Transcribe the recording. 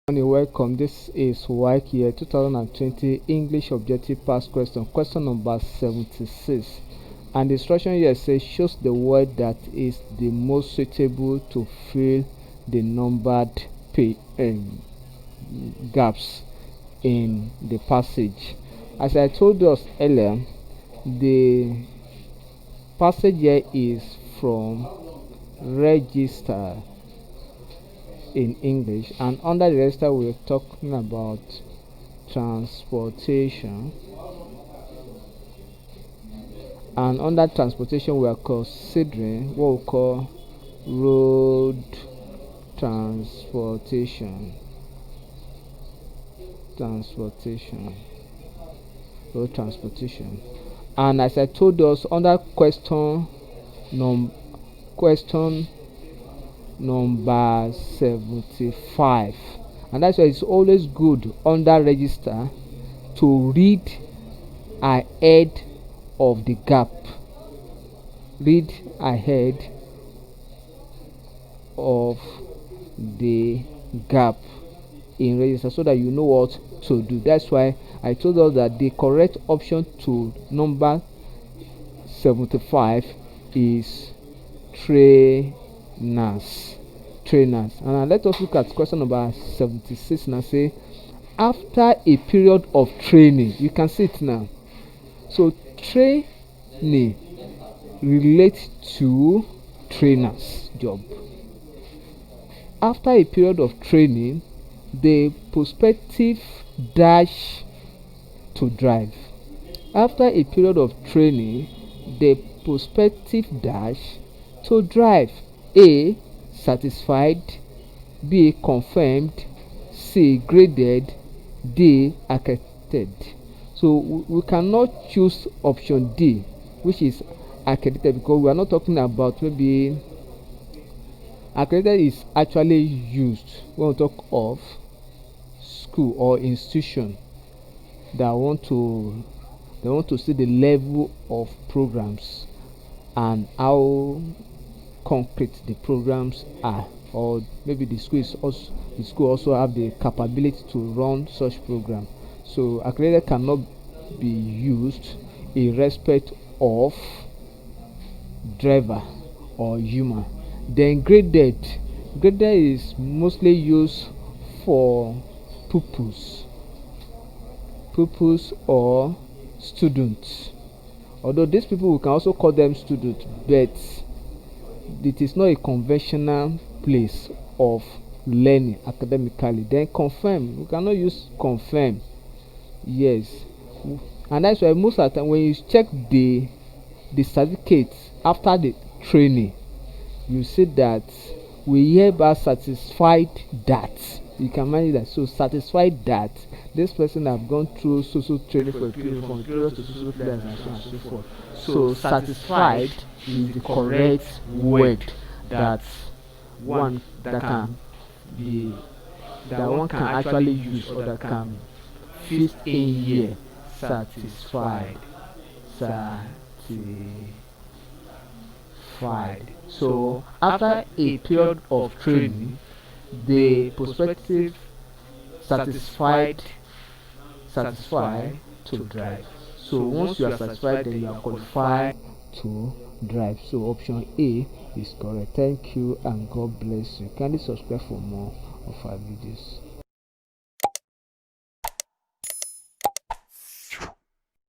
Welcome. This is Waec here 2020 English Objective Past Question, question number 76. And the instruction here says shows the word that is the most suitable to fill the numbered gaps in the passage. As I told us earlier, the passage here is from register in English, and under the register we're talking about transportation, and under transportation we are considering what we call road transportation. And as I told us, under question number 75, and that's why it's always good under register to read ahead of the gap. Read ahead of the gap in register so that you know what to do. That's why I told us that the correct option to number 75 is trainers. And let us look at question number 76 and say, after a period of training, you can see it now. So training relates to trainers job. After a period of training, the prospective dash to drive. After a period of training, the prospective dash to drive. A, satisfied. B, confirmed. C, graded. D, accredited. So we cannot choose option D, which is accredited, because we are not talking about maybe accredited is actually used when we talk of school or institution that want to see the level of programs and how concrete the programs are, or maybe the school also have the capability to run such program. So accredited cannot be used in respect of driver or human. Then graded is mostly used for pupils or students, although these people we can also call them students, but it is not a conventional place of learning academically. Then confirm, we cannot use confirm. Yes, and that's why most of the time when you check the certificates after the training, you see that we hereby satisfied that. You can manage that. So satisfied that this person have gone through social training for a period from period to social players and so on and so forth. So satisfied is the correct word that one can actually use, or that can fit in here. Satisfied. So after a period of training, the prospective satisfied to drive. So once you are satisfied, then you are qualified to drive. So option A is correct. Thank you and God bless you. Kindly subscribe for more of our videos.